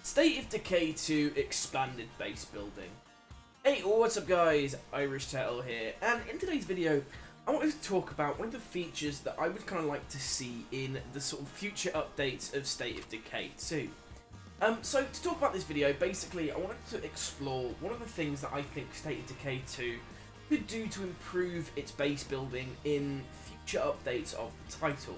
State of Decay 2 Expanded Base Building. Hey, what's up guys, Irish Turtle here, and in today's video I wanted to talk about one of the features that I would kind of like to see in the sort of future updates of State of Decay 2. So to talk about this video, basically I wanted to explore one of the things that I think State of Decay 2 could do to improve its base building in future updates of the title.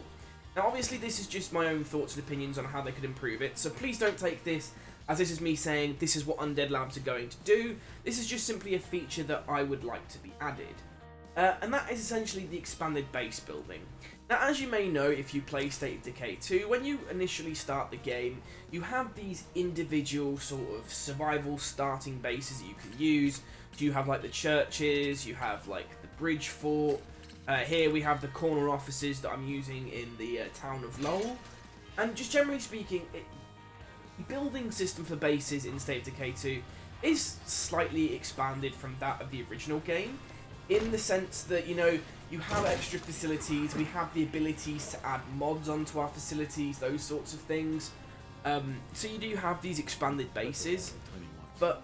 Now obviously this is just my own thoughts and opinions on how they could improve it, so please don't take this as this is me saying this is what Undead Labs are going to do. This is just simply a feature that I would like to be added. And that is essentially the expanded base building. Now as you may know if you play State of Decay 2, when you initially start the game, you have these individual sort of survival starting bases that you can use. You have like the churches, you have like the bridge fort. Here we have the corner offices that I'm using in the town of Lowell. And just generally speaking, the building system for bases in State of Decay 2 is slightly expanded from that of the original game, in the sense that, you know, you have extra facilities, we have the abilities to add mods onto our facilities, those sorts of things. So you do have these expanded bases, but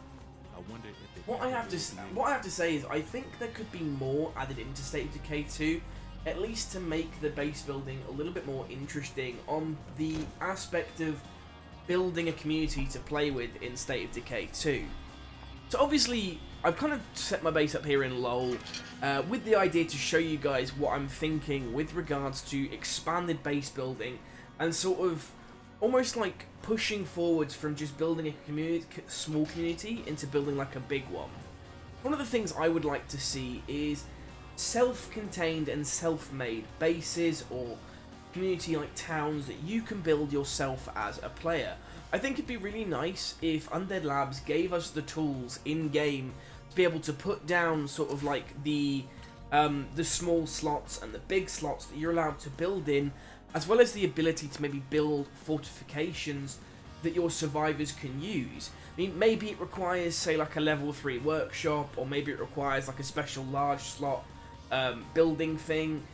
what I have to say is I think there could be more added into State of Decay 2, at least to make the base building a little bit more interesting on the aspect of building a community to play with in State of Decay 2. So obviously I've kind of set my base up here in Lowell with the idea to show you guys what I'm thinking with regards to expanded base building and sort of almost like pushing forwards from just building a small community into building like a big one. One of the things I would like to see is self-contained and self-made bases or community like towns that you can build yourself as a player. I think it'd be really nice if Undead Labs gave us the tools in-game to be able to put down sort of like the small slots and the big slots that you're allowed to build in, as well as the ability to maybe build fortifications that your survivors can use. I mean, maybe it requires, say, like a level 3 workshop, or maybe it requires like a special large slot building thing.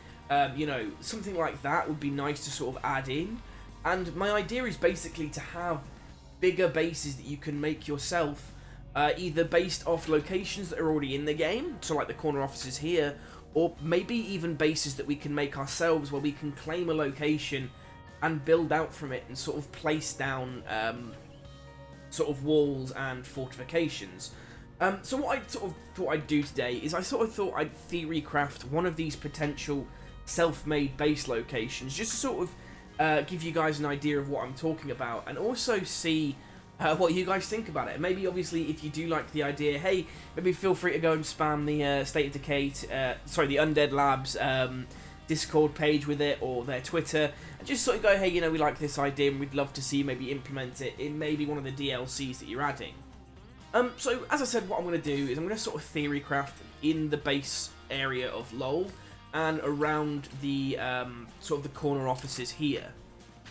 You know, something like that would be nice to sort of add in. And my idea is basically to have bigger bases that you can make yourself, either based off locations that are already in the game, so like the corner offices here, or maybe even bases that we can make ourselves where we can claim a location and build out from it and sort of place down sort of walls and fortifications. So what I sort of thought I'd do today is I sort of thought I'd theory craft one of these potential self-made base locations, just to sort of give you guys an idea of what I'm talking about, and also see what you guys think about it. Maybe obviously if you do like the idea, hey, maybe feel free to go and spam the State of Decay, sorry, the Undead Labs Discord page with it, or their Twitter, and just sort of go, hey, you know, we like this idea and we'd love to see you maybe implement it in maybe one of the DLCs that you're adding. So as I said, what I'm going to do is I'm going to sort of theory craft in the base area of Lowell and around the sort of the corner offices here.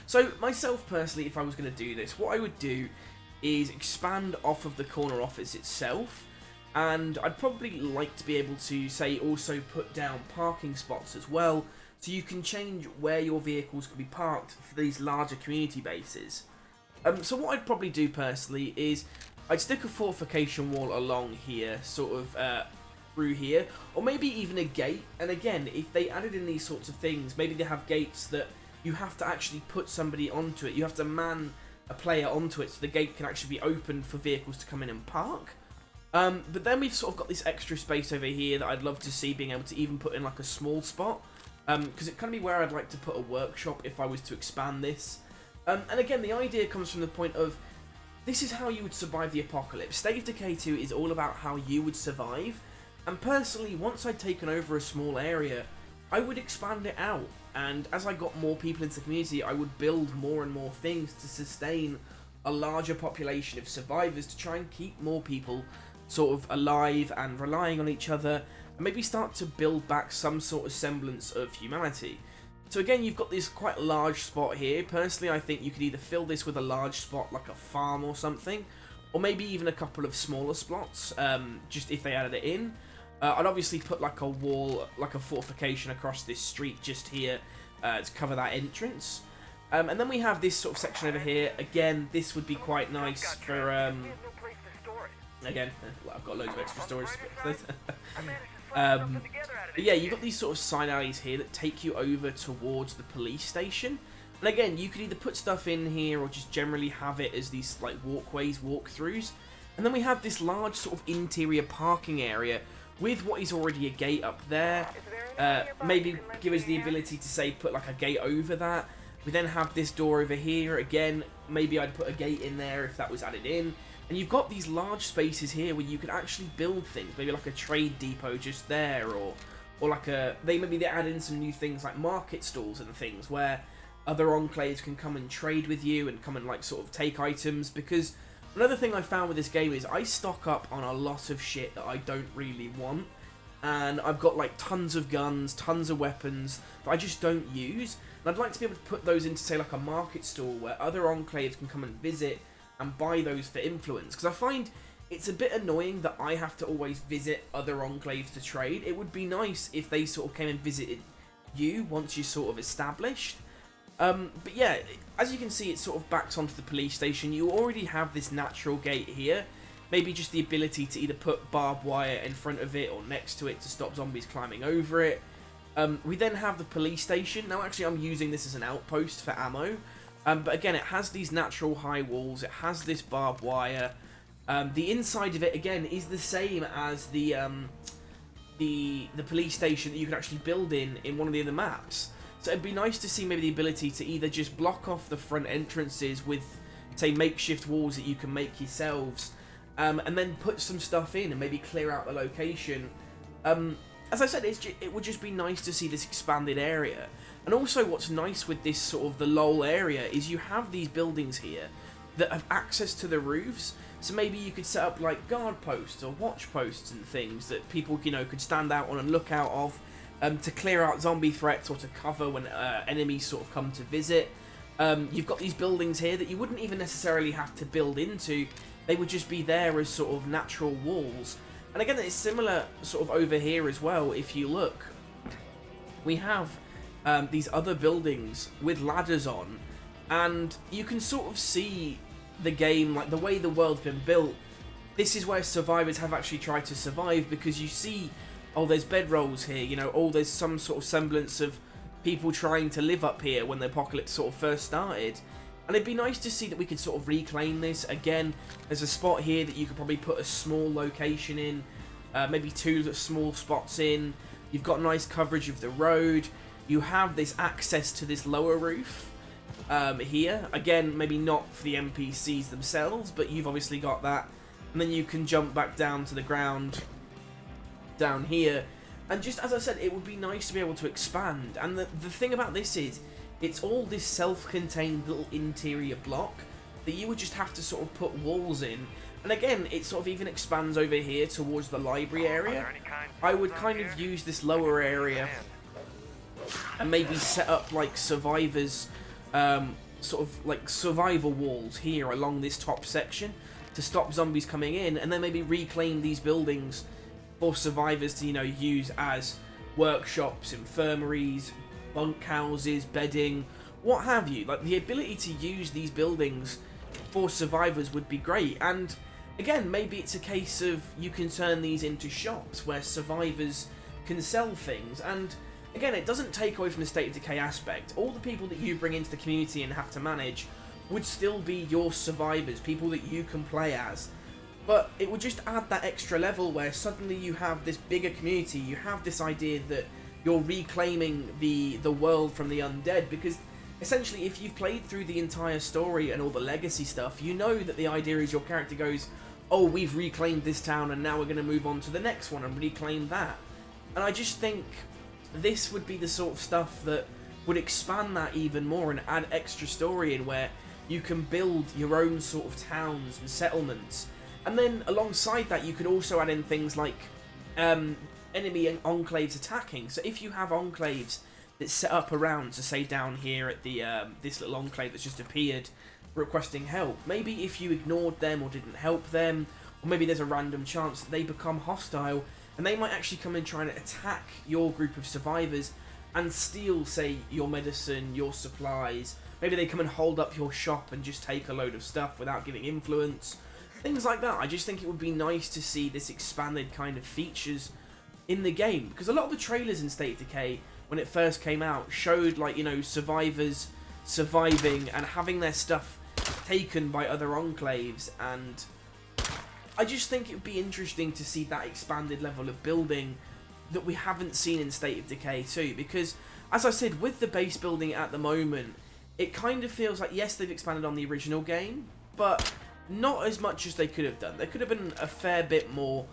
So myself personally, if I was going to do this, what I would do is expand off of the corner office itself, and I'd probably like to be able to, say, also put down parking spots as well, so you can change where your vehicles can be parked for these larger community bases. So what I'd probably do personally is I'd stick a fortification wall along here, sort of through here, or maybe even a gate. And again, if they added in these sorts of things, maybe they have gates that you have to actually put somebody onto it. You have to man a player onto it so the gate can actually be opened for vehicles to come in and park. But then we've sort of got this extra space over here that I'd love to see being able to even put in like a small spot, because it can be where I'd like to put a workshop if I was to expand this. And again, the idea comes from the point of this is how you would survive the apocalypse. State of Decay 2 is all about how you would survive. And personally, once I'd taken over a small area, I would expand it out. And as I got more people into the community, I would build more and more things to sustain a larger population of survivors, to try and keep more people sort of alive and relying on each other, and maybe start to build back some sort of semblance of humanity. So again, you've got this quite large spot here. Personally, I think you could either fill this with a large spot like a farm or something, or maybe even a couple of smaller spots, just if they added it in. I'd obviously put like a wall, like a fortification across this street just here to cover that entrance. And then we have this sort of section over here. Again, this would be quite nice for, again, well, I've got loads of extra storage space. But yeah, you've got these sort of side alleys here that take you over towards the police station. And again, you could either put stuff in here or just generally have it as these like walkways, walkthroughs. And then we have this large sort of interior parking area with what is already a gate up there. Maybe give us the ability to say put like a gate over that. We then have this door over here. Again, maybe I'd put a gate in there if that was added in. And you've got these large spaces here where you could actually build things. Maybe like a trade depot just there, or like maybe they add in some new things like market stalls and things where other enclaves can come and trade with you and come and like sort of take items. Because another thing I found with this game is I stock up on a lot of shit that I don't really want. And I've got like tons of guns, tons of weapons that I just don't use. And I'd like to be able to put those into, say, like a market stall where other enclaves can come and visit and buy those for influence. Because I find it's a bit annoying that I have to always visit other enclaves to trade. It would be nice if they sort of came and visited you once you're sort of established. But yeah, as you can see, it sort of backs onto the police station. You already have this natural gate here. Maybe just the ability to either put barbed wire in front of it or next to it to stop zombies climbing over it. We then have the police station. Now, actually, I'm using this as an outpost for ammo. But again, it has these natural high walls. It has this barbed wire. The inside of it, again, is the same as the police station that you can actually build in one of the other maps. So it'd be nice to see maybe the ability to either just block off the front entrances with, say, makeshift walls that you can make yourselves. And then put some stuff in and maybe clear out the location. As I said, it would just be nice to see this expanded area. And also what's nice with this sort of the LOL area is you have these buildings here that have access to the roofs. So maybe you could set up like guard posts or watch posts and things that people, you know, could stand out on and look out of to clear out zombie threats or to cover when enemies sort of come to visit. You've got these buildings here that you wouldn't even necessarily have to build into. They would just be there as sort of natural walls. And again, it's similar sort of over here as well. If you look, we have these other buildings with ladders on. And you can sort of see the game, like the way the world's been built. This is where survivors have actually tried to survive, because you see, oh, there's bedrolls here, you know, oh, there's some sort of semblance of people trying to live up here when the apocalypse sort of first started. And it'd be nice to see that we could sort of reclaim this. Again, there's a spot here that you could probably put a small location in, maybe two small spots in. You've got nice coverage of the road. You have this access to this lower roof here. Again, maybe not for the NPCs themselves, but you've obviously got that. And then you can jump back down to the ground down here. And just as I said, it would be nice to be able to expand. And the thing about this is, it's all this self-contained little interior block that you would just have to sort of put walls in. And again, it sort of even expands over here towards the library area. I would kind of use this lower area and maybe set up like survivors, sort of like survival walls here along this top section to stop zombies coming in, and then maybe reclaim these buildings for survivors to, you know, use as workshops, infirmaries, bunkhouses, bedding, what have you. Like, the ability to use these buildings for survivors would be great. And again, maybe it's a case of you can turn these into shops where survivors can sell things. And again, it doesn't take away from the State of Decay aspect. All the people that you bring into the community and have to manage would still be your survivors, people that you can play as. But it would just add that extra level where suddenly you have this bigger community, you have this idea that you're reclaiming the world from the undead, because essentially if you've played through the entire story and all the legacy stuff, you know that the idea is your character goes, oh, we've reclaimed this town and now we're going to move on to the next one and reclaim that. And I just think this would be the sort of stuff that would expand that even more and add extra story in, where you can build your own sort of towns and settlements. And then alongside that, you could also add in things like enemy enclaves attacking. So if you have enclaves that set up around, so say down here at the this little enclave that's just appeared requesting help, maybe if you ignored them or didn't help them, or maybe there's a random chance that they become hostile and they might actually come and try and attack your group of survivors and steal, say, your medicine, your supplies, maybe they come and hold up your shop and just take a load of stuff without giving influence. Things like that. I just think it would be nice to see this expanded kind of features in the game, because a lot of the trailers in State of Decay, when it first came out, showed, like, you know, survivors surviving and having their stuff taken by other enclaves, and I just think it would be interesting to see that expanded level of building that we haven't seen in State of Decay 2, because, as I said, with the base building at the moment, it kind of feels like, yes, they've expanded on the original game, but not as much as they could have done. There could have been a fair bit more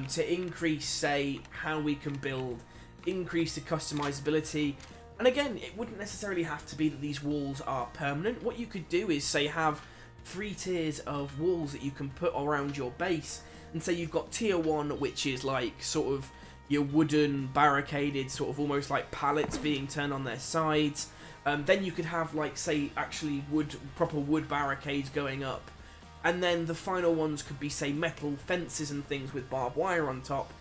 to increase, say, how we can build, increase the customizability. And again, it wouldn't necessarily have to be that these walls are permanent. What you could do is, say, have 3 tiers of walls that you can put around your base, and say you've got tier 1, which is like sort of your wooden barricaded, sort of almost like pallets being turned on their sides. Then you could have, like, say, actually proper wood barricades going up, and then the final ones could be, say, metal fences and things with barbed wire on top.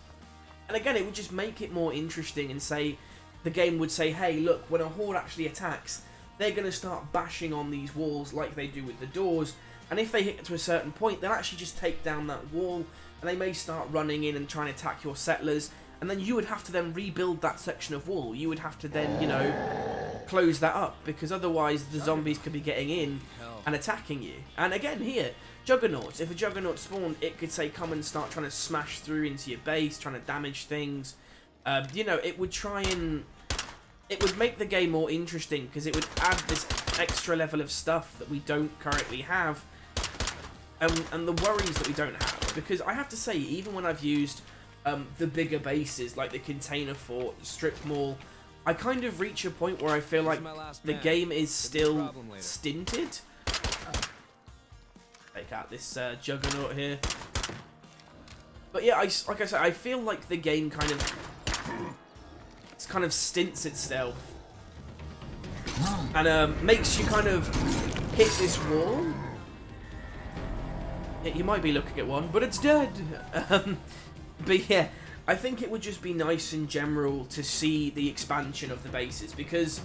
And again, it would just make it more interesting, and say, the game would say, hey, look, when a horde actually attacks, they're going to start bashing on these walls like they do with the doors, and if they hit to a certain point, they'll actually just take down that wall, and they may start running in and trying to attack your settlers, and then you would have to then rebuild that section of wall. You would have to then, you know, close that up, because otherwise the zombies could be getting in and attacking you. And again, here, Juggernauts. If a Juggernaut spawned, it could, say, come and start trying to smash through into your base, trying to damage things. You know, it would try and... it would make the game more interesting, because it would add this extra level of stuff that we don't currently have, and the worries that we don't have. Because I have to say, even when I've used the bigger bases, like the Container Fort, Strip Mall, I kind of reach a point where I feel like the game is still stinted. Take out this Juggernaut here. But yeah, like I said, I feel like the game kind of stints itself, and makes you kind of hit this wall. Yeah, you might be looking at one, but it's dead. But yeah, I think it would just be nice in general to see the expansion of the bases, because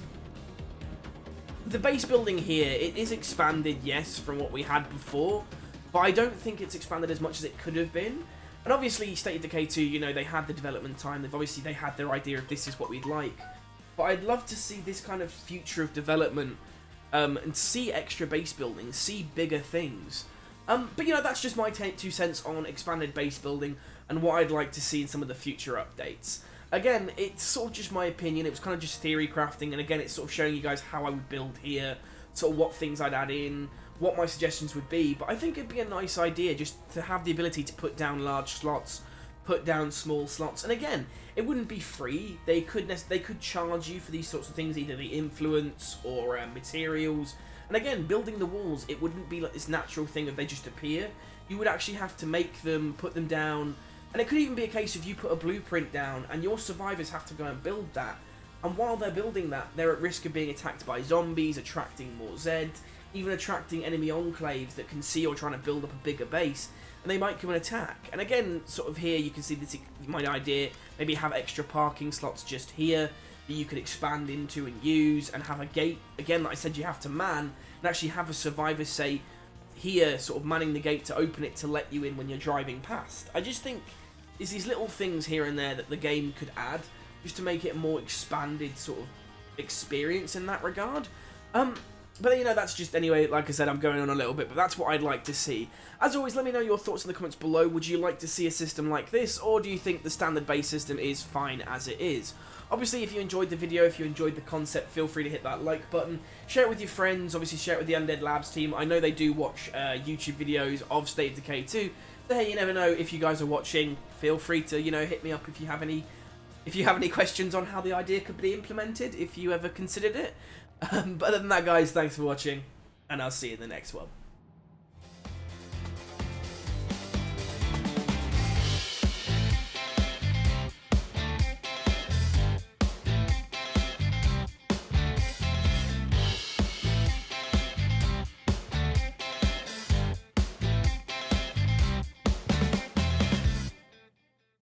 the base building here, it is expanded, yes, from what we had before, but I don't think it's expanded as much as it could have been. And obviously, State of Decay 2, you know, they had the development time, they had their idea of this is what we'd like. But I'd love to see this kind of future of development, and see extra base building, see bigger things. But you know, that's just my 2 cents on expanded base building and what I'd like to see in some of the future updates. Again, it's sort of just my opinion, it was kind of just theory crafting, and again, it's sort of showing you guys how I would build here, sort of what things I'd add in, what my suggestions would be. But I think it'd be a nice idea just to have the ability to put down large slots, put down small slots, and again, it wouldn't be free. They could charge you for these sorts of things, either the influence or materials. And again, building the walls, it wouldn't be like this natural thing that they just appear. You would actually have to make them, put them down, and it could even be a case of you put a blueprint down and your survivors have to go and build that. And while they're building that, they're at risk of being attacked by zombies, attracting more Zed, even attracting enemy enclaves that can see you're trying to build up a bigger base, and they might come and attack. And again, sort of here, you can see this, my idea, maybe have extra parking slots just here that you could expand into and use, and have a gate, again, that I said you have to man, and actually have a survivor, say, here, sort of manning the gate to open it to let you in when you're driving past. I just think there's these little things here and there that the game could add, just to make it a more expanded sort of experience in that regard. But you know, that's just, anyway, like I said, I'm going on a little bit, but that's what I'd like to see. As always, let me know your thoughts in the comments below. Would you like to see a system like this, or do you think the standard base system is fine as it is? Obviously, if you enjoyed the video, if you enjoyed the concept, feel free to hit that like button. Share it with your friends, obviously share it with the Undead Labs team. I know they do watch YouTube videos of State of Decay 2, so hey, you never know, if you guys are watching, feel free to, you know, hit me up if you have any questions on how the idea could be implemented, if you ever considered it. But other than that, guys, thanks for watching, and I'll see you in the next one.